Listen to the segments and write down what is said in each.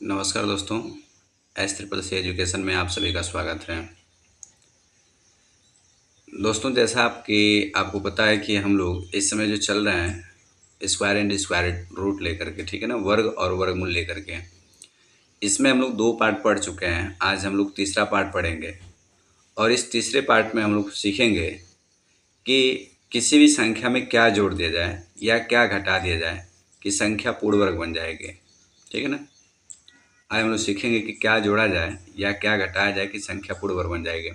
नमस्कार दोस्तों, S triple C education में आप सभी का स्वागत है। दोस्तों, जैसा आपको पता है कि हम लोग इस समय जो चल रहे हैं स्क्वायर एंड स्क्वायर रूट लेकर के, ठीक है ना, वर्ग और वर्गमूल लेकर के। इसमें हम लोग 2 पार्ट पढ़ चुके हैं। आज हम लोग तीसरा पार्ट पढ़ेंगे और इस तीसरे पार्ट में हम लोग सीखेंगे कि किसी भी संख्या में क्या जोड़ दिया जाए या क्या घटा दिया जाए कि संख्या पूर्ण वर्ग बन जाएगी, ठीक है ना। आज हम लोग सीखेंगे कि क्या जोड़ा जाए या क्या घटाया जाए कि संख्या पूर्ण वर्ग बन जाएगी।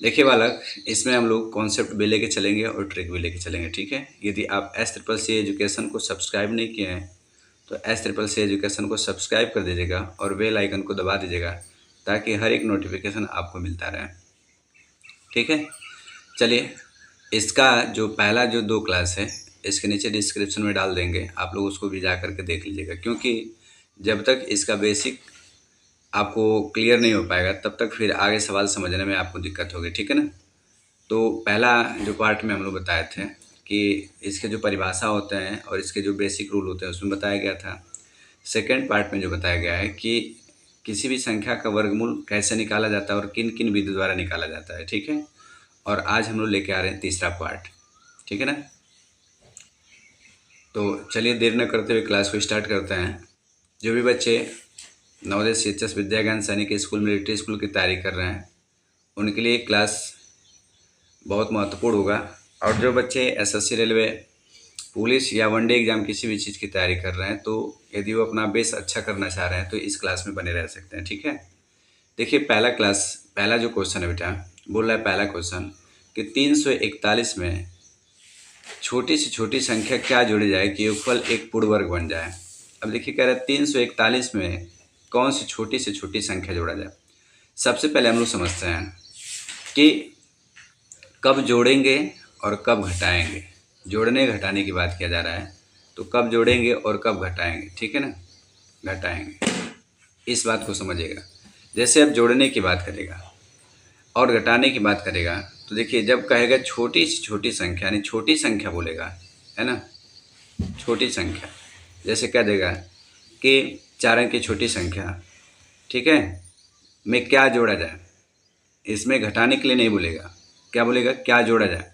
देखिए बालक, इसमें हम लोग कॉन्सेप्ट भी लेके चलेंगे और ट्रिक भी लेके चलेंगे, ठीक है। यदि आप एस ट्रिपल सी एजुकेशन को सब्सक्राइब नहीं किए हैं तो एस ट्रिपल सी एजुकेशन को सब्सक्राइब कर दीजिएगा और बेल आइकन को दबा दीजिएगा ताकि हर एक नोटिफिकेशन आपको मिलता रहे, ठीक है। चलिए, इसका जो पहला जो 2 क्लास है इसके नीचे डिस्क्रिप्शन में डाल देंगे, आप लोग उसको भी जा करके देख लीजिएगा, क्योंकि जब तक इसका बेसिक आपको क्लियर नहीं हो पाएगा तब तक फिर आगे सवाल समझने में आपको दिक्कत होगी, ठीक है ना। तो पहला जो पार्ट में हम लोग बताए थे कि इसके जो परिभाषा होते हैं और इसके जो बेसिक रूल होते हैं उसमें बताया गया था। सेकेंड पार्ट में जो बताया गया है कि किसी भी संख्या का वर्गमूल कैसे निकाला जाता है और किन किन विधि द्वारा निकाला जाता है, ठीक है। और आज हम लोग लेके आ रहे हैं तीसरा पार्ट, ठीक है ना। तो चलिए देर न करते हुए क्लास को स्टार्ट करते हैं। जो भी बच्चे नवोदय CHS विद्या ज्ञान सैनिक स्कूल मिलिट्री स्कूल की तैयारी कर रहे हैं उनके लिए क्लास बहुत महत्वपूर्ण होगा। और जो बच्चे SSC रेलवे पुलिस या वनडे एग्ज़ाम किसी भी चीज़ की तैयारी कर रहे हैं तो यदि वो अपना बेस अच्छा करना चाह रहे हैं तो इस क्लास में बने रह सकते हैं, ठीक है। देखिए पहला जो क्वेश्चन है बेटा, बोल रहा है पहला क्वेश्चन कि 341 में छोटी से छोटी संख्या क्या जोड़ी जाए कि योगफल एक पूर्ण वर्ग बन जाए। अब देखिए कह रहा है 341 में कौन सी छोटी से छोटी संख्या जोड़ा जाए। सबसे पहले हम लोग समझते हैं कि कब जोड़ेंगे और कब घटाएंगे। जोड़ने घटाने की बात किया जा रहा है तो कब जोड़ेंगे और कब घटाएंगे, ठीक है ना, घटाएंगे, इस बात को समझिएगा। जैसे अब जोड़ने की बात करेगा और घटाने की बात करेगा तो देखिए जब कहेगा छोटी से छोटी संख्या यानी छोटी संख्या बोलेगा, है ना, छोटी संख्या, जैसे कह देगा कि 4 अंक की छोटी संख्या, ठीक है, में क्या जोड़ा जाए। इसमें घटाने के लिए नहीं बोलेगा, क्या बोलेगा, क्या जोड़ा जाए।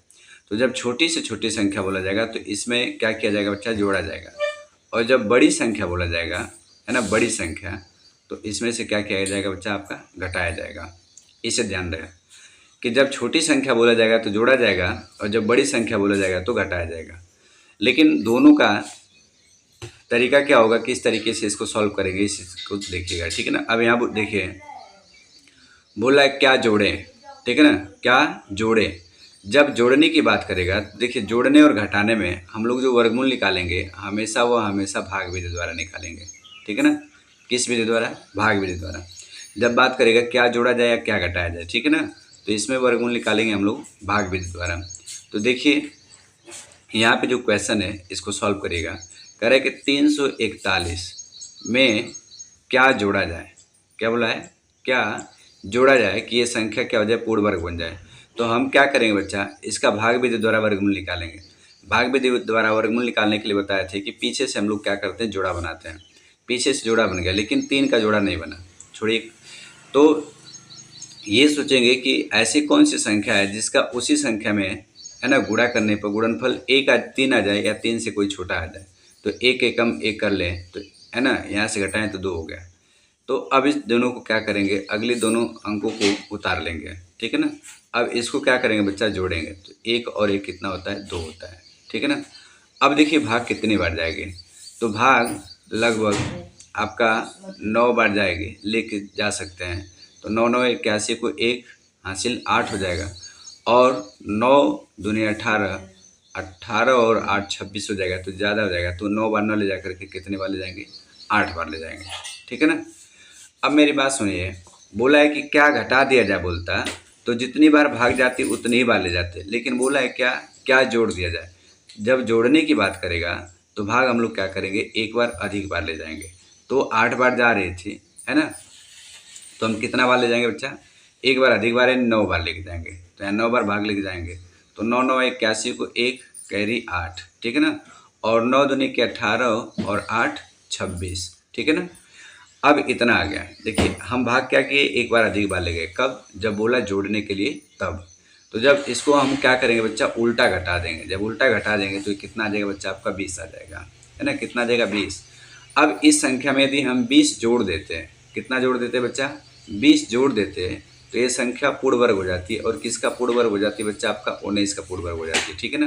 तो जब छोटी से छोटी संख्या बोला जाएगा तो इसमें क्या किया जाएगा बच्चा, जोड़ा जाएगा। और जब बड़ी संख्या बोला जाएगा, है ना, बड़ी संख्या, तो इसमें से क्या किया जाएगा बच्चा, आपका घटाया जाएगा। इसे ध्यान रहे कि जब छोटी संख्या बोला जाएगा तो जोड़ा जाएगा और जब बड़ी संख्या बोला जाएगा तो घटाया जाएगा। लेकिन दोनों का तरीका क्या होगा, किस तरीके से इसको सॉल्व करेंगे इसको देखिएगा, ठीक है ना। अब यहाँ देखिए बोला है क्या जोड़े, ठीक है ना, क्या जोड़े। जब जोड़ने की बात करेगा देखिए जोड़ने और घटाने में हम लोग जो वर्गमूल निकालेंगे हमेशा भाग विधि द्वारा निकालेंगे, ठीक है ना। किस विधि द्वारा, भाग विधि द्वारा। जब बात करेगा क्या जोड़ा जाए या क्या घटाया जाए, ठीक है ना, तो इसमें वर्गमूल निकालेंगे हम लोग भाग विधि द्वारा। तो देखिए यहाँ पे जो क्वेश्चन है इसको सॉल्व करिएगा। कह रहा है कि 341 में क्या जोड़ा जाए, क्या बोला है, क्या जोड़ा जाए कि ये संख्या क्या हो जाए, पूर्ण वर्ग बन जाए। तो हम क्या करेंगे बच्चा, इसका भाग विधि द्वारा वर्गमूल निकालेंगे। भाग विधि द्वारा वर्गमूल निकालने के लिए बताया थे कि पीछे से हम लोग क्या करते हैं, जोड़ा बनाते हैं। पीछे से जोड़ा बन गया लेकिन 3 का जोड़ा नहीं बना, छोड़िए। तो ये सोचेंगे कि ऐसी कौन सी संख्या है जिसका उसी संख्या में, है ना, गुणा करने पर गुणनफल 3 आ जाए या 3 से कोई छोटा आ जाए। तो 1 एकम 1 कर लें तो, है ना, यहाँ से घटाएं तो 2 हो गया। तो अब इस दोनों को क्या करेंगे, अगले दोनों अंकों को उतार लेंगे, ठीक है ना। अब इसको क्या करेंगे बच्चा, जोड़ेंगे। तो 1 और 1 कितना होता है, 2 होता है, ठीक है ना। अब देखिए भाग कितनी बार जाएगी, तो भाग लगभग आपका 9 बार जाएगी, लेके जा सकते हैं। तो 9 9 81 को 1 हासिल 8 हो जाएगा और 9 दूनी 18, 18 और 8 26 हो जाएगा, तो ज़्यादा हो जाएगा। तो 9 बार 9 ले जा करके कितने बार ले जाएंगे, 8 बार ले जाएंगे, ठीक है ना। अब मेरी बात सुनिए, बोला है कि क्या घटा दिया जाए, बोलता तो जितनी बार भाग जाती उतनी ही बार ले जाते, लेकिन बोला है क्या क्या जोड़ दिया जाए। जब जोड़ने की बात करेगा तो भाग हम लोग क्या करेंगे, एक बार अधिक बार ले जाएंगे। तो 8 बार जा रही थी, है ना, तो हम कितना बार ले जाएंगे बच्चा, एक बार अधिक बार 9 बार लेके जाएंगे। तो यहाँ 9 बार भाग लेके जाएंगे। तो 9 9 81 को 1 कैरी 8, ठीक है ना, और 9 दूनी के 18 और 8 26, ठीक है ना। अब इतना आ गया। देखिए हम भाग क्या किए, एक बार अधिक बार ले गए, कब, जब बोला जोड़ने के लिए तब। तो जब इसको हम क्या करेंगे बच्चा, उल्टा घटा देंगे। जब उल्टा घटा देंगे तो कितना आ जाएगा बच्चा आपका, 20 आ जाएगा, है ना। कितना आ जाएगा, 20। अब इस संख्या में यदि हम 20 जोड़ देते हैं, कितना जोड़ देते हैं बच्चा, 20 जोड़ देते हैं, तो ये संख्या पूर्ण वर्ग हो जाती है। और किसका पूर्ण वर्ग हो जाती है बच्चा, आपका 19 का पूर्ण वर्ग हो जाती है, ठीक है ना।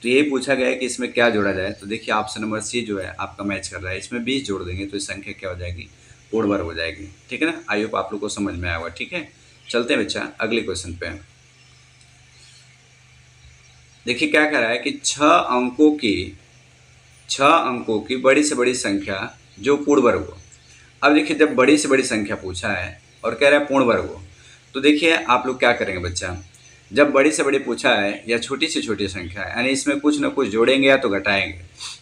तो ये पूछा गया है कि इसमें क्या जोड़ा जाए। तो देखिए ऑप्शन नंबर सी जो है आपका मैच कर रहा है। इसमें 20 जोड़ देंगे तो ये संख्या क्या हो जाएगी, पूर्ण वर्ग हो जाएगी, ठीक है ना। आई होप आप लोग को समझ में आया होगा, ठीक है। चलते हैं बच्चा अगले क्वेश्चन पे। देखिए क्या कह रहा है कि 6 अंकों की बड़ी से बड़ी संख्या जो पूर्ण वर्ग हो। अब देखिए जब बड़ी से बड़ी संख्या पूछा है और कह रहा है पूर्ण वर्ग हो, तो देखिए आप लोग क्या करेंगे बच्चा, जब बड़ी से बड़ी पूछा है या छोटी से छोटी संख्या है, यानी इसमें कुछ ना कुछ जोड़ेंगे या तो घटाएंगे।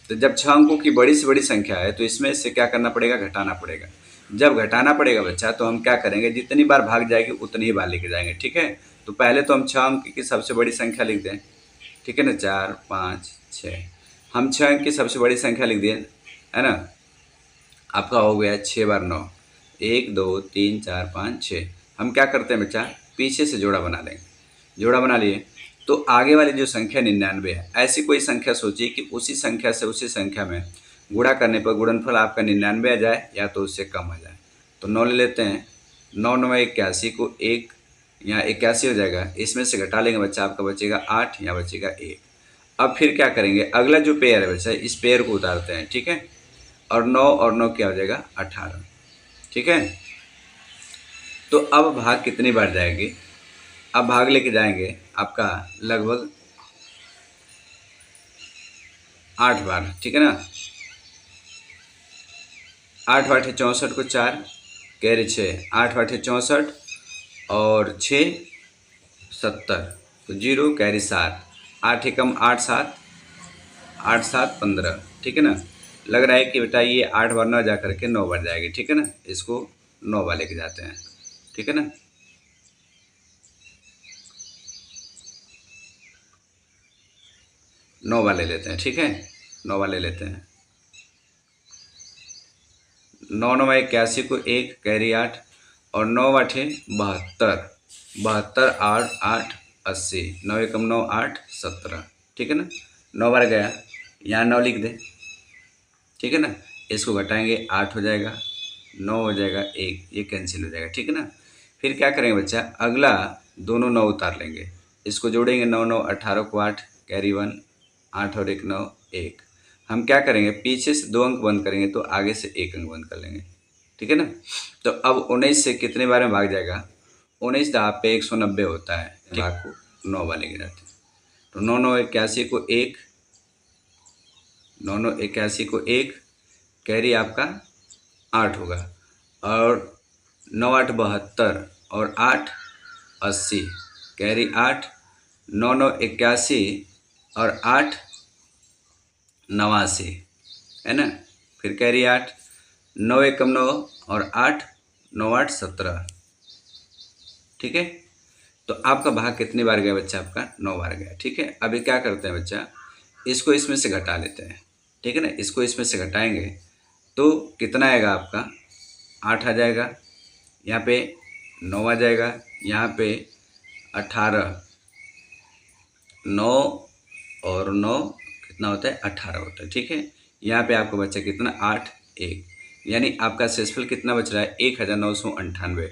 तो जब 6 अंकों की बड़ी से बड़ी संख्या है तो इसमें से क्या करना पड़ेगा, घटाना पड़ेगा। जब घटाना पड़ेगा बच्चा तो हम क्या करेंगे, जितनी बार भाग जाएगी उतनी ही बार लेके जाएंगे, ठीक है। तो पहले तो हम 6 अंक की सबसे बड़ी संख्या लिख दें, ठीक है ना, 4 5 6। हम 6 अंक की सबसे बड़ी संख्या लिख दिए, है ना। आपका हो गया 6 बार 9, 1 2 3 4 5 6। हम क्या करते हैं बच्चा, पीछे से जोड़ा बना लेंगे। जोड़ा बना लिए तो आगे वाली जो संख्या 99 है, ऐसी कोई संख्या सोचिए कि उसी संख्या से उसी संख्या में गुणा करने पर गुणनफल आपका 99 आ जाए या तो उससे कम आ जाए। तो 9 ले लेते हैं, 9 9 81 को 1, यहाँ 81 हो जाएगा। इसमें से घटा लेंगे बच्चा, आपका बचेगा 8, यहाँ बचेगा 1। अब फिर क्या करेंगे, अगला जो पेयर है बच्चा, इस पेयर को उतारते हैं, ठीक है। और 9 क्या हो जाएगा, 18, ठीक है। तो अब भाग कितनी बार जाएगी, अब भाग लेके जाएंगे आपका लगभग 8 बार, ठीक है ना। 8 8 64 को 4 कैरी 6, 8 8 64 और 6 70, तो 0 कैरी 7, 8 एकम 8 7, 8 7 15, ठीक है ना। लग रहा है कि बेटा ये 8 बार ना जा करके 9 बार जाएगी, ठीक है ना। इसको 9 बार लेके जाते हैं, ठीक है ना। 9 बार ले लेते हैं, ठीक है, 9 बार ले लेते हैं। 9 9 81 को 1 कैरी 8 और 9 8 72, 72 8 8 80, 9 एकम 9 8 17, ठीक है ना। 9 बार गया, यहाँ 9 लिख दे, ठीक है ना। इसको घटाएंगे 8 हो जाएगा, 9 हो जाएगा, 1 ये कैंसिल हो जाएगा, ठीक है ना। फिर क्या करेंगे बच्चा, अगला दोनों 9 उतार लेंगे, इसको जोड़ेंगे, 9 9 18 को 8 कैरी 1, 8 और 1 9 1। हम क्या करेंगे, पीछे से 2 अंक बंद करेंगे तो आगे से 1 अंक बंद कर लेंगे, ठीक है ना। तो अब 19 से कितने बार में भाग जाएगा, 19 दहा पे 190 होता है, भाग को 9 बार लेके जाते हैं। तो 9 9 81 को 1, 9 9 81 को 1 कैरी आपका 8 होगा और 9 8 72 और 8 80 कैरी 8, 9 9 81 और 8 89, है ना। फिर कैरी 8, 9 एकम 9 और 8 9 8 17, ठीक है। तो आपका भाग कितनी बार गया बच्चा, आपका 9 बार गया, ठीक है। अभी क्या करते हैं बच्चा, इसको इसमें से घटा लेते हैं, ठीक है ना। इसको इसमें से घटाएंगे तो कितना आएगा आपका, 8 आ जाएगा, यहाँ पे 9 आ जाएगा, यहाँ पे 18, 9 और 9 कितना होता है, 18 होता है, ठीक है। यहाँ पे आपको बच्चा कितना, 8 1, यानी आपका शेषफल कितना बच रहा है, 1998।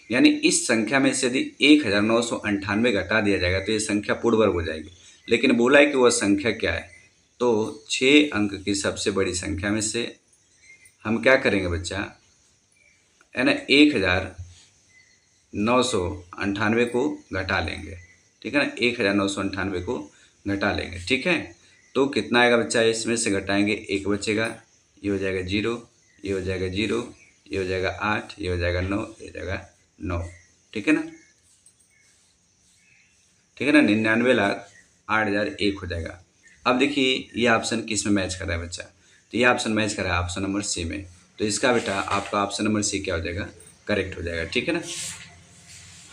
यानी इस संख्या में से यदि 1998 घटा दिया जाएगा तो ये संख्या पूर्ण वर्ग हो जाएगी। लेकिन बोला है कि वह संख्या क्या है, तो 6 अंक की सबसे बड़ी संख्या में से हम क्या करेंगे बच्चा, है ना, 1998 को घटा लेंगे, ठीक है ना। 1998 को घटा लेंगे, ठीक है। तो कितना आएगा बच्चा, इसमें से घटाएंगे 1 बचेगा, ये हो जाएगा 0, ये हो जाएगा 0, ये हो जाएगा 8, ये हो जाएगा 9, ये हो जाएगा 9, ठीक है ना, ठीक है ना। 99,08,001 हो जाएगा। अब देखिए ये ऑप्शन किस में मैच कर रहा है बच्चा, तो ये ऑप्शन मैच कर रहा है ऑप्शन नंबर सी में। तो इसका बेटा आपका ऑप्शन नंबर सी क्या हो जाएगा, करेक्ट हो जाएगा, ठीक है ना।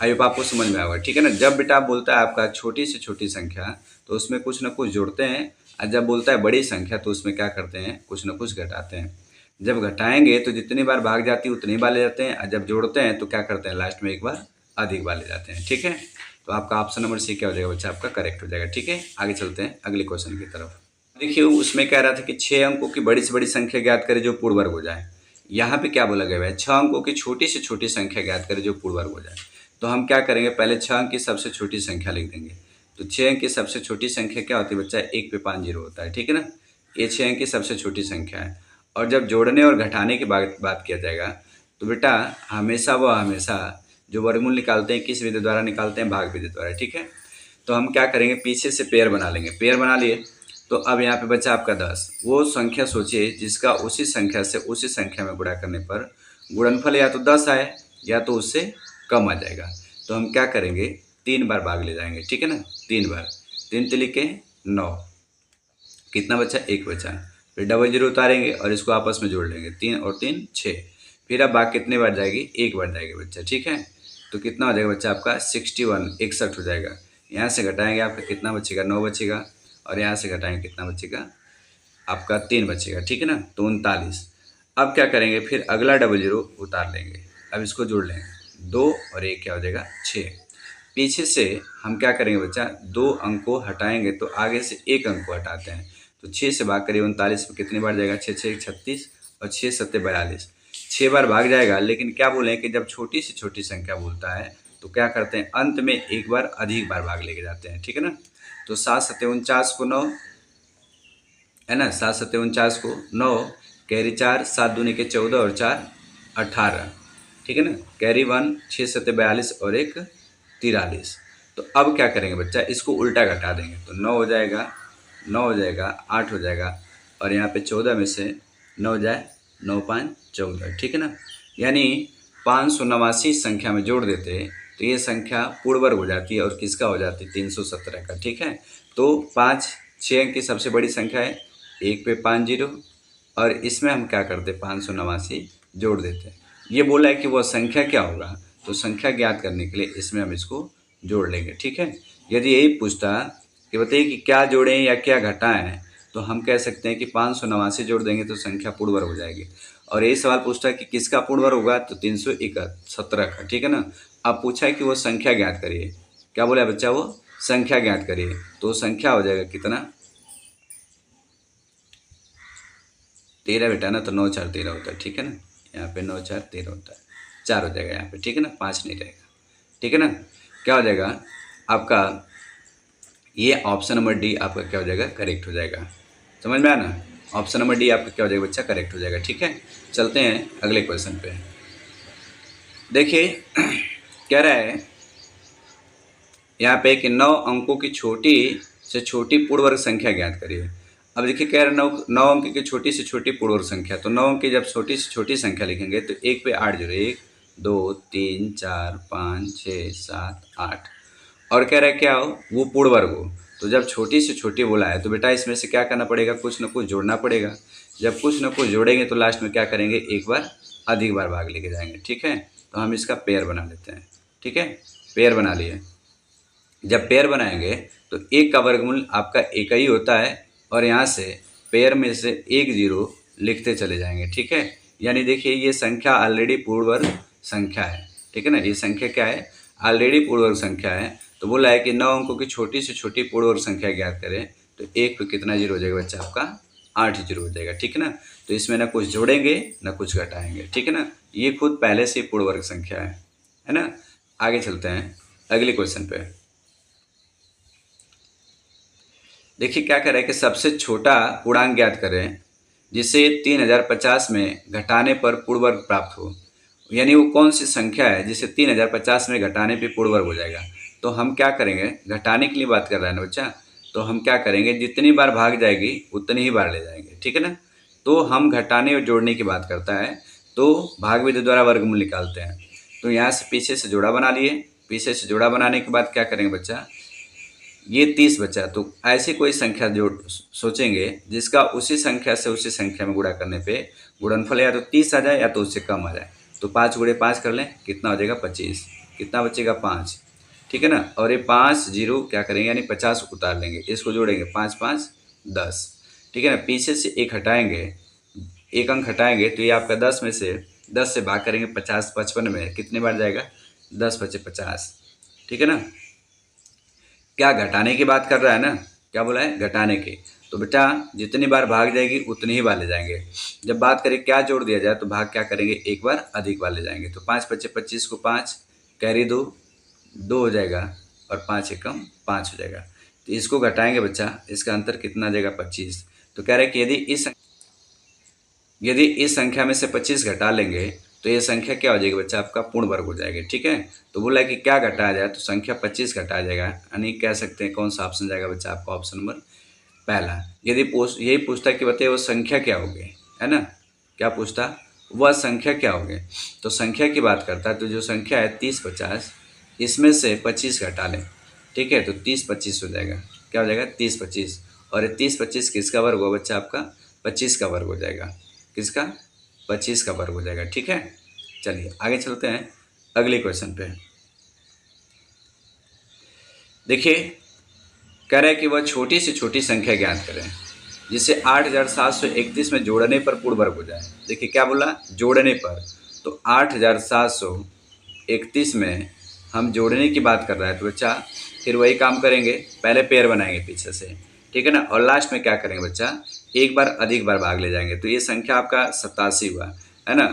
आई होप आपको समझ में आएगा, ठीक है ना। जब बेटा आप बोलता है आपका छोटी से छोटी संख्या तो उसमें कुछ ना कुछ जोड़ते हैं, और जब बोलता है बड़ी संख्या तो उसमें क्या करते हैं, कुछ ना कुछ घटाते हैं। जब घटाएंगे तो जितनी बार भाग जाती है उतनी बार ले जाते हैं, और जब जोड़ते हैं तो क्या करते हैं, लास्ट में एक बार अधिक बार ले जाते हैं। ठीक है, तो आपका ऑप्शन नंबर सी क्या हो जाएगा बच्चा, आपका करेक्ट हो जाएगा। ठीक है, आगे चलते हैं अगले क्वेश्चन की तरफ। देखिए उसमें कह रहा था कि 6 अंकों की बड़ी से बड़ी संख्या ज्ञात करें जो पूर्ण वर्ग हो जाए। यहाँ पे क्या बोला गया है, 6 अंकों की छोटी से छोटी संख्या ज्ञात करें जो पूर्ण वर्ग हो जाए। तो हम क्या करेंगे, पहले 6 अंक की सबसे छोटी संख्या लिख देंगे। तो 6 अंक की सबसे छोटी संख्या क्या होती है बच्चा, 1 पे 5 जीरो होता है। ठीक है ना, ये 6 अंक की सबसे छोटी संख्या है। और जब जोड़ने और घटाने की बात किया जाएगा तो बेटा हमेशा जो वर्गमूल निकालते हैं किस विधि द्वारा निकालते हैं, भाग विधि द्वारा। ठीक है, तो हम क्या करेंगे, पीछे से पेयर बना लेंगे। पेयर बना लिए तो अब यहाँ पे बचा आपका 10। वो संख्या सोचिए जिसका उसी संख्या से उसी संख्या में गुणा करने पर गुणनफल या तो 10 आए या तो उससे कम आ जाएगा। तो हम क्या करेंगे, 3 बार भाग ले जाएंगे। ठीक है ना, 3 बार, 3 तिली के 9, कितना बचा, 1 बचा। फिर डबल जीरो उतारेंगे और इसको आपस में जोड़ लेंगे, 3 और 3 6। फिर अब भाग कितने बार जाएगी, 1 बार जाएगी बच्चा। ठीक है, तो कितना हो जाएगा बच्चा आपका 61 61 हो जाएगा। यहाँ से घटाएंगे आपका कितना बचेगा, 9 बचेगा। और यहाँ से घटाएंगे कितना बचेगा आपका, 3 बचेगा। ठीक है ना, तो 39। अब क्या करेंगे, फिर अगला डबल जीरो उतार लेंगे। अब इसको जोड़ लेंगे, 2 और 1 क्या हो जाएगा 6। पीछे से हम क्या करेंगे बच्चा, 2 अंक को हटाएंगे तो आगे से 1 अंक को हटाते हैं। तो 6 से भाग करिए 39 में कितनी बार जाएगा, 6 6 36 और 6 7 42, 6 बार भाग जाएगा। लेकिन क्या बोले कि जब छोटी से छोटी संख्या बोलता है तो क्या करते हैं, अंत में एक बार अधिक बार भाग लेके जाते हैं। ठीक है ना, तो 7 7 49 को 9 है ना, 7 7 49 को 9, कैरी 4, 7 दूनी के 14 और 4 18। ठीक है ना, कैरी 1, 6 7 42 और 1 43। तो अब क्या करेंगे बच्चा, इसको उल्टा घटा देंगे तो 9 हो जाएगा, 9 हो जाएगा, 8 हो जाएगा। और यहाँ पे 14 में से 9 जाए, 9 5 14। ठीक है ना, यानी 589 संख्या में जोड़ देते तो ये संख्या पूर्ण वर्ग हो जाती है और किसका हो जाती है, 317 का। ठीक है, तो 5 6 अंक की सबसे बड़ी संख्या है, 1 पे 5 जीरो, और इसमें हम क्या करते, 589 जोड़ देते हैं। ये बोला है कि वह संख्या क्या होगा, तो संख्या ज्ञात करने के लिए इसमें हम इसको जोड़ लेंगे। ठीक है, यदि यही पूछता कि बताइए कि क्या जोड़ें या क्या घटाएं, तो हम कह सकते हैं कि 589 जोड़ देंगे तो संख्या पूर्ण वर्ग हो जाएगी। और यही सवाल पूछता है कि किसका पूर्ण वर्ग होगा, तो 317 का। ठीक है ना, अब पूछा है कि वो संख्या ज्ञात करिए, क्या बोला बच्चा, वो संख्या ज्ञात करिए। तो संख्या हो जाएगा कितना, 13 बेटा ना, तो 9 4 13 होता है। ठीक है ना, यहाँ पे 9 4 13 होता है, 4 हो जाएगा यहाँ पे। ठीक है ना, 5 नहीं रहेगा। ठीक है ना, क्या हो जाएगा आपका, ये ऑप्शन नंबर डी आपका क्या हो जाएगा, करेक्ट हो जाएगा। समझ में आया ना, ऑप्शन नंबर डी आपका क्या हो जाएगा बच्चा, करेक्ट हो जाएगा। ठीक है, चलते हैं अगले क्वेश्चन पे। देखिए कह रहा है यहाँ पे कि 9 अंकों की छोटी से छोटी पूर्ण वर्ग संख्या ज्ञात करिए। अब देखिए कह रहे हैं 9 अंक की छोटी से छोटी पूर्ण वर्ग संख्या। तो 9 अंक की जब छोटी से छोटी संख्या लिखेंगे तो 1 पे 8 जोड़े, 1 2 3 4 5 6 7 8। और कह रहा है क्या हो, वो पूर्ण वर्ग हो। तो जब छोटी से छोटी बोला है तो बेटा इसमें से क्या करना पड़ेगा, कुछ ना कुछ जोड़ना पड़ेगा। जब कुछ ना कुछ जोड़ेंगे तो लास्ट में क्या करेंगे, एक बार अधिक बार भाग लेके जाएंगे। ठीक है, तो हम इसका पेयर बना लेते हैं। ठीक है, पेयर बना लिए। जब पेयर बनाएंगे तो 1 का वर्गमूल आपका 1 ही होता है, और यहाँ से पेयर में से 1 जीरो लिखते चले जाएंगे। ठीक है, यानी देखिए ये संख्या ऑलरेडी पूर्ण वर्ग संख्या है। ठीक है ना, ये संख्या क्या है, ऑलरेडी पूर्ण वर्ग संख्या है। तो बोला है कि 9 अंकों की छोटी से छोटी पूर्ण वर्ग संख्या ज्ञात करें। तो 1 पे कितना जीरो हो जाएगा बच्चा, आपका 8 जीरो हो जाएगा। ठीक है ना, तो इसमें ना कुछ जोड़ेंगे ना कुछ घटाएंगे। ठीक है ना, ये खुद पहले से पूर्ण वर्ग संख्या है ना। आगे चलते हैं अगले क्वेश्चन पे। देखिए क्या करें कि सबसे छोटा पूर्णांक ज्ञात करें जिसे 3050 में घटाने पर पूर्ण वर्ग प्राप्त हो। यानी वो कौन सी संख्या है जिसे 3050 में घटाने पे पूर्ण वर्ग हो जाएगा। तो हम क्या करेंगे, घटाने के लिए बात कर रहा है ना बच्चा, तो हम क्या करेंगे, जितनी बार भाग जाएगी उतनी ही बार ले जाएंगे। ठीक है ना, तो हम घटाने और जोड़ने की बात करता है तो भाग विधि द्वारा वर्गमूल निकालते हैं। तो यहाँ से पीछे से जोड़ा बना लिए। पीछे से जोड़ा बनाने के बाद क्या करेंगे बच्चा, ये 30 बचा। तो ऐसी कोई संख्या जो सोचेंगे जिसका उसी संख्या से उसी संख्या में गुणा करने पे गुणनफल या तो 30 आ जाए या तो उससे कम आ जाए। तो 5 गुणे 5 कर लें, कितना हो जाएगा 25, कितना बचेगा 5। ठीक है ना, और ये 5 जीरो क्या करेंगे यानी 50 उतार लेंगे, इसको जोड़ेंगे 5 5 10। ठीक है ना, पीछे से 1 हटाएंगे एक अंक हटाएंगे तो ये आपका 10 से भाग करेंगे 50 55 में कितने बार जाएगा, 10 बचे 50, ठीक है ना। क्या घटाने की बात कर रहा है ना, क्या बोला है, घटाने की। तो बेटा जितनी बार भाग जाएगी उतनी ही बार ले जाएंगे। जब बात करें क्या जोड़ दिया जाए तो भाग क्या करेंगे, एक बार अधिक बार ले जाएंगे। तो 5 बचे 25 को 5 कैरी 2 हो जाएगा और 5 एकम 5 हो जाएगा। तो इसको घटाएंगे बच्चा, इसका अंतर कितना आ जाएगा, 25। तो कह रहे हैं कि यदि इस संख्या में से 25 घटा लेंगे तो ये संख्या क्या हो जाएगी बच्चा, आपका पूर्ण वर्ग हो जाएगी, ठीक है। तो बोला है कि क्या घटाया जाए, तो संख्या 25 घटाया जाएगा, यानी कह सकते हैं कौन सा ऑप्शन जाएगा बच्चा आपका, ऑप्शन नंबर पहला। यदि यही पूछता कि बताइए वो संख्या क्या होगी, है ना, क्या पूछता, वह संख्या क्या होगी। तो संख्या की बात करता है तो जो संख्या है 30 50, इसमें से 25 घटा लें, ठीक है। तो 30 25 हो जाएगा, क्या हो जाएगा, 30 25। और ये 30 25 किसका वर्ग होगा बच्चा, आपका 25 का वर्ग हो जाएगा, किसका, 25 का वर्ग हो जाएगा, ठीक है। चलिए आगे चलते हैं अगले क्वेश्चन पे। देखिए कह रहा है कि वह छोटी से छोटी संख्या ज्ञात करें जिसे 8731 में जोड़ने पर पूर्ण वर्ग हो जाए। देखिए क्या बोला, जोड़ने पर, तो 8731 में हम जोड़ने की बात कर रहा है तो बच्चा फिर वही काम करेंगे, पहले पेयर बनाएंगे पीछे से, ठीक है ना, और लास्ट में क्या करेंगे बच्चा, एक बार अधिक बार भाग ले जाएंगे। तो ये संख्या आपका 87 हुआ, है ना।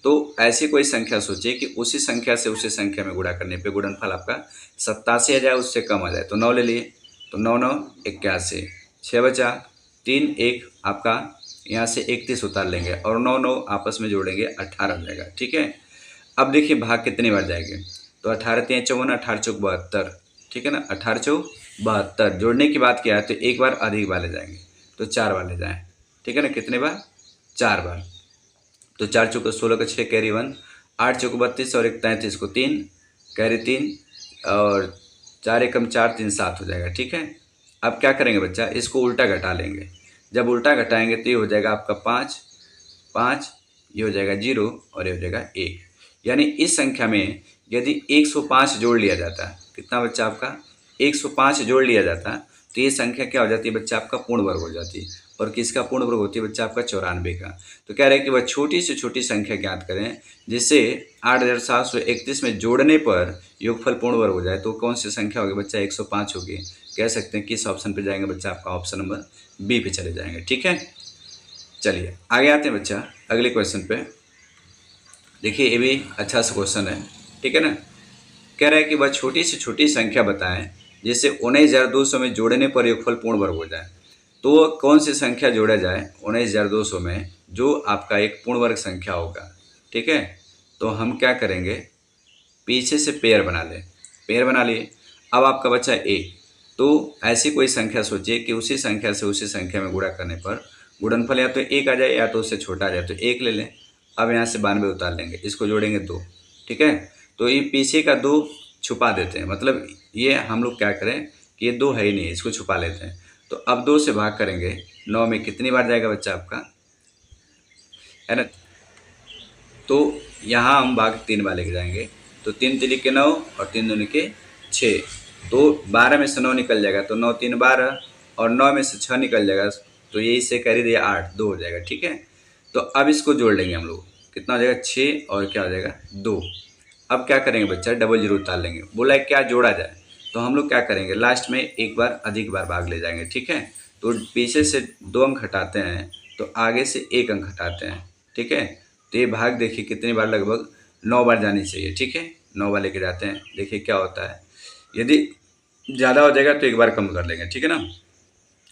तो ऐसी कोई संख्या सोचिए कि उसी संख्या से उसी संख्या में गुणा करने पे गुणनफल आपका 87 आ जाए, उससे कम आ जाए। तो 9 ले लिए, तो 9 9 81, 6 बचा, 3 1 आपका यहाँ से 31 उतार लेंगे और 9 9 आपस में जोड़ेंगे 18 हो जाएगा, ठीक है। अब देखिए भाग कितनी बार जाएंगे, तो 18 3 54, 18 चौक 72, ठीक है ना, 18 चौक 72। जोड़ने की बात किया है तो एक बार अधिक बार ले जाएंगे, तो 4 बार ले जाएं, ठीक है ना, कितने बार, 4 बार। तो 4 चौक 16 का 6 कैरी 1, 8 चौक 32 और 1 33 को 3 कैरी 3 और 4 एकम 4 3 7 हो जाएगा, ठीक है। अब क्या करेंगे बच्चा, इसको उल्टा घटा लेंगे। जब उल्टा घटाएंगे तो ये हो जाएगा आपका 5 5, ये हो जाएगा 0 और ये हो जाएगा 1। यानी इस संख्या में यदि 105 जोड़ लिया जाता है, कितना बच्चा आपका 105 जोड़ लिया जाता तो ये संख्या क्या हो जाती है बच्चा, आपका पूर्ण वर्ग हो जाती है। और किसका पूर्ण वर्ग होती है बच्चा, आपका 94 का। तो कह रहे हैं कि वह छोटी से छोटी संख्या ज्ञात करें जिससे 8731 में जोड़ने पर योगफल पूर्ण वर्ग हो जाए। तो कौन सी संख्या होगी बच्चा, 105 होगी। कह सकते हैं किस ऑप्शन पे जाएंगे बच्चा, आपका ऑप्शन नंबर बी पे चले जाएंगे, ठीक है। चलिए आगे आते हैं बच्चा अगले क्वेश्चन पे। देखिए ये भी अच्छा सा क्वेश्चन है, ठीक है ना। कह रहा है कि वह छोटी से छोटी संख्या बताएं जिससे 19,200 में जोड़ने पर योगफल पूर्ण वर्ग हो जाए। तो वो कौन सी संख्या जोड़ा जाए 19,200 में जो आपका एक पूर्ण वर्ग संख्या होगा, ठीक है। तो हम क्या करेंगे, पीछे से पेयर बना लें, पेयर बना लिए। अब आपका बच्चा एक, तो ऐसी कोई संख्या सोचिए कि उसी संख्या से उसी संख्या में गुणा करने पर गुणनफल या तो 1 आ जाए या तो उससे छोटा आ जाए। तो 1 ले लें, अब यहाँ से 92 उतार लेंगे, इसको जोड़ेंगे 2, ठीक है। तो ये पीछे का 2 छुपा देते हैं, मतलब ये हम लोग क्या करें कि ये 2 है ही नहीं, इसको छुपा लेते हैं। तो अब 2 से भाग करेंगे, 9 में कितनी बार जाएगा बच्चा आपका, है ना। तो यहाँ हम भाग 3 बार लेके जाएंगे, तो 3 3 के 9 और 3 2 के 6, तो 12 में से 9 निकल जाएगा, तो 9 3 12 और 9 में से 6 निकल जाएगा, तो यही से कह दिया 8 2 हो जाएगा, ठीक है। तो अब इसको जोड़ लेंगे हम लोग, कितना हो जाएगा 6 और क्या हो जाएगा 2। अब क्या करेंगे बच्चा, डबल जीरो उतार लेंगे। बोला है क्या जोड़ा जाए, तो हम लोग क्या करेंगे, लास्ट में एक बार अधिक बार भाग ले जाएंगे, ठीक है। तो पीछे से 2 अंक हटाते हैं तो आगे से 1 अंक हटाते हैं, ठीक है। तो ये भाग देखिए कितनी बार, लगभग 9 बार जानी चाहिए, ठीक है। 9 बार लेके जाते हैं, देखिए क्या होता है। यदि ज़्यादा हो जाएगा तो एक बार कम कर लेंगे, ठीक है ना।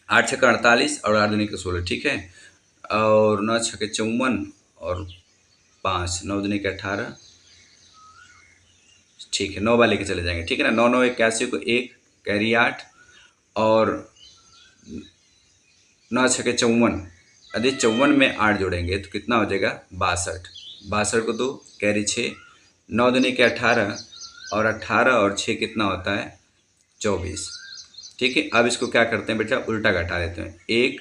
8 छक्का 48 और 8 दूनी के 16, ठीक है। और 9 छक्के 54 और 5 9 दूनी के 18, ठीक है। 9 बार लेके चले जाएंगे, ठीक है ना। 9 9 81 को 1 कैरी 8 और 9 छक्के 54, यदि 54 में 8 जोड़ेंगे तो कितना हो जाएगा 62, 62 को 2 कैरी 6, 9 दूनी के 18 और 18 और 6 कितना होता है 24, ठीक है। अब इसको क्या करते हैं बेटा, उल्टा घटा लेते हैं, 1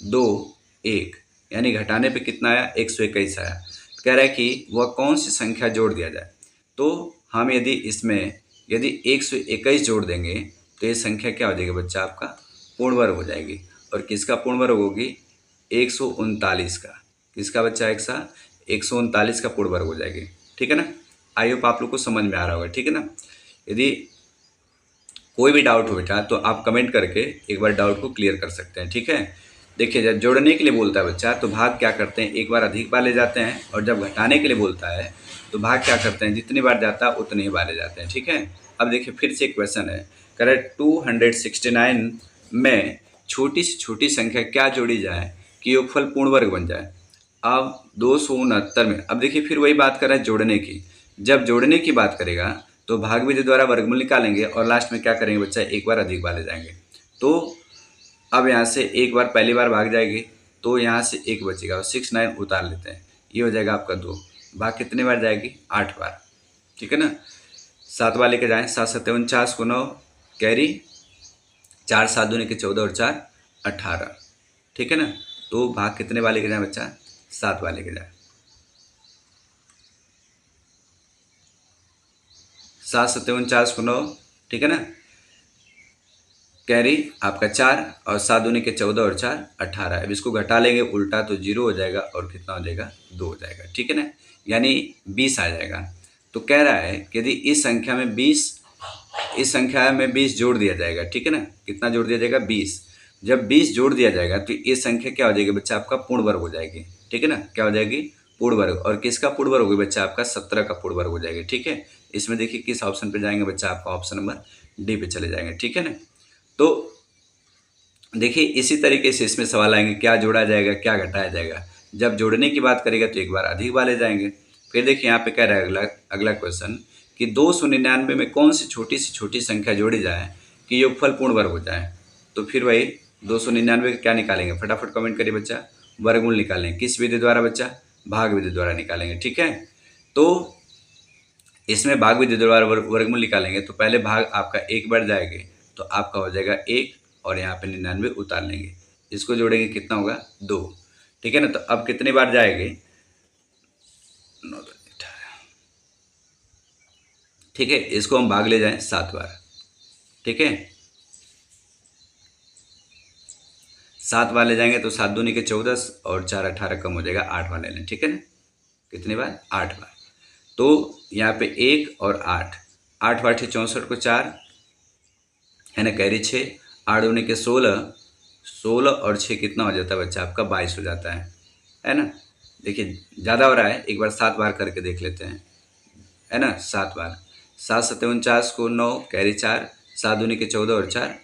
2 1, यानी घटाने पे कितना आया 121 आया। कह रहा है कि वह कौन सी संख्या जोड़ दिया जाए। तो हम यदि इसमें यदि 121 जोड़ देंगे तो ये संख्या क्या हो जाएगी बच्चा, आपका पूर्ण वर्ग हो जाएगी। और किसका पूर्ण वर्ग होगी, 139 का, किसका बच्चा 139 का पूर्ण वर्ग हो जाएगी। ठीक है ना। आई होप आप लोग को समझ में आ रहा होगा। ठीक है ना। यदि कोई भी डाउट हो बेटा तो आप कमेंट करके एक बार डाउट को क्लियर कर सकते हैं। ठीक है। देखिए, जब जोड़ने के लिए बोलता है बच्चा तो भाग क्या करते हैं, एक बार अधिक बार ले जाते हैं, और जब घटाने के लिए बोलता है तो भाग क्या करते हैं, जितनी बार जाता है उतनी ही बार ले जाते हैं। ठीक है। अब देखिए फिर से एक क्वेश्चन है, करेक्ट 269 में छोटी से छोटी संख्या क्या जोड़ी जाए कि योगफल पूर्ण वर्ग बन जाए। अब 269 में, अब देखिए फिर वही बात कर रहा है जोड़ने की। जब जोड़ने की बात करेगा तो भाग विधि द्वारा वर्गमूल निकालेंगे और लास्ट में क्या करेंगे बच्चा, एक बार अधिक बार ले जाएंगे। तो अब यहाँ से एक बार पहली बार भाग जाएगी तो यहाँ से एक बचेगा और 69 उतार लेते हैं, ये हो जाएगा आपका 2। भाग कितने बार जाएगी, 8 बार। ठीक है ना। 7 बार लेके जाएँ, 7 7 49 को 9 कैरी, 4 7 दूनी के 14 और 4 18। ठीक है ना। तो भाग कितने बार लेके जाए बच्चा, 7 बार लेके जाए। 7 7 49 को 9, ठीक है ना, कैरी आपका 4 और 7 दूनी के 14 और 4 18। अब इसको घटा लेंगे उल्टा तो 0 हो जाएगा और कितना हो जाएगा, 2 हो जाएगा। ठीक है ना। यानी 20 आ जाएगा। तो कह रहा है कि यदि इस संख्या में 20 जोड़ दिया जाएगा। ठीक है ना। कितना जोड़ दिया जाएगा, 20। जब 20 जोड़ दिया जाएगा तो ये संख्या क्या हो जाएगी बच्चा, आपका पूर्ण वर्ग हो जाएगी। ठीक है ना। क्या हो जाएगी, पूर्ण वर्ग। और किसका पूर्ण वर्ग होगी बच्चा, आपका 17 का पूर्ण वर्ग हो जाएगी। ठीक है। इसमें देखिए किस ऑप्शन पे जाएंगे बच्चा, आपका ऑप्शन नंबर डी पे चले जाएंगे। ठीक है ना। तो देखिए इसी तरीके से इसमें सवाल आएंगे, क्या जोड़ा जाएगा, क्या घटाया जाएगा। जब जोड़ने की बात करेगा तो एक बार अधिक बार ले जाएंगे। फिर देखिए यहाँ पे कह रहा है अगला क्वेश्चन कि 299 में कौन सी छोटी संख्या जोड़ी जाए कि योगफल पूर्ण वर्ग हो जाए। तो फिर वही 299 क्या निकालेंगे, फटाफट कमेंट करिए बच्चा। वर्गमूल निकालेंगे, किस विधि द्वारा बच्चा, भाग विधि द्वारा निकालेंगे। ठीक है। तो इसमें भाग विधि द्वारा वर्गमूल निकालेंगे तो पहले भाग आपका एक बार जाएंगे तो आपका हो जाएगा 1 और यहाँ पे 99 उतार लेंगे। इसको जोड़ेंगे कितना होगा, 2। ठीक है ना। तो अब कितनी बार जाएंगे, 9 18। ठीक है। इसको हम भाग ले जाएं 7 बार। ठीक है। 7 बार ले जाएंगे तो 7 दूनी के 14 और 4 18 कम हो जाएगा, 8 बार ले लें। ठीक है ना। कितनी बार, 8 बार। तो यहाँ पे 1 और 8, 8 8 64 को 4 है ना, कैरी 6, 8 दूनी के 16, 16 और 6 कितना हो जाता है बच्चा, आपका 22 हो जाता है ना। देखिए ज़्यादा हो रहा है, एक बार 7 बार करके देख लेते हैं, है ना। 7 बार, 7 7 49 को 9 कैरी 4, 7 दूनी के 14 और 4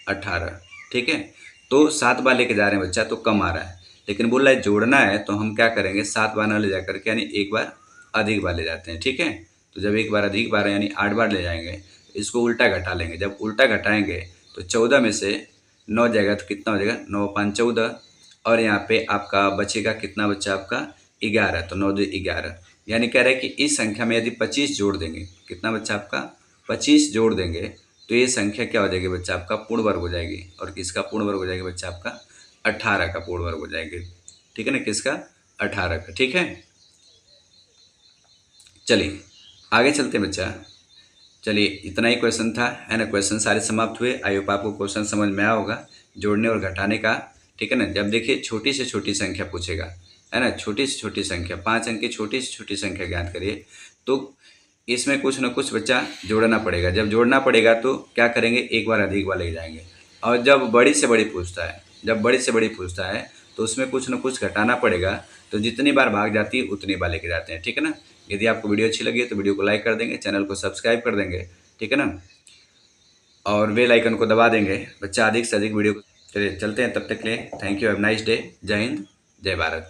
18। ठीक है। तो 7 बार लेके जा रहे हैं बच्चा तो कम आ रहा है, लेकिन बोल रहा है जोड़ना है तो हम क्या करेंगे, 7 बार न ले जा करके यानी एक बार अधिक बार ले जाते हैं। ठीक है। तो जब एक बार अधिक बार यानी 8 बार ले जाएंगे, इसको उल्टा घटा लेंगे। जब उल्टा घटाएंगे तो 14 में से 9 जाएगा तो कितना हो जाएगा, 9 5 14, और यहाँ पे आपका बचेगा कितना बच्चा, आपका 11। तो 9 2 11, यानी कह रहे हैं कि इस संख्या में यदि 25 जोड़ देंगे, कितना बच्चा आपका 25 जोड़ देंगे तो ये संख्या क्या हो जाएगी बच्चा, आपका पूर्ण वर्ग हो जाएगी। और किसका पूर्ण वर्ग हो जाएगा बच्चा, आपका 18 का पूर्ण वर्ग हो जाएगी। ठीक है ना, किसका, 18 का। ठीक है। चलिए आगे चलते हैं बच्चा। चलिए इतना ही क्वेश्चन था, है ना। क्वेश्चन सारे समाप्त हुए। आई होप आपको क्वेश्चन समझ में आया होगा जोड़ने और घटाने का। ठीक है ना। जब देखिए छोटी से छोटी संख्या पूछेगा, है ना, छोटी से छोटी संख्या, 5 अंक की छोटी से छोटी संख्या ज्ञात करिए, तो इसमें कुछ ना कुछ बच्चा जोड़ना पड़ेगा। जब जोड़ना पड़ेगा तो क्या करेंगे, एक बार अधिक बार ले जाएंगे। और जब बड़ी से बड़ी पूछता है तो उसमें कुछ ना कुछ घटाना पड़ेगा। तो जितनी बार भाग जाती है उतनी बार लेके जाते हैं। ठीक है ना। यदि आपको वीडियो अच्छी लगी है तो वीडियो को लाइक कर देंगे, चैनल को सब्सक्राइब कर देंगे। ठीक है ना। और बेल आइकन को दबा देंगे बच्चा अधिक से अधिक वीडियो। चलिए चलते हैं, तब तक के लिए thank you, have nice day. जय हिंद, जय भारत।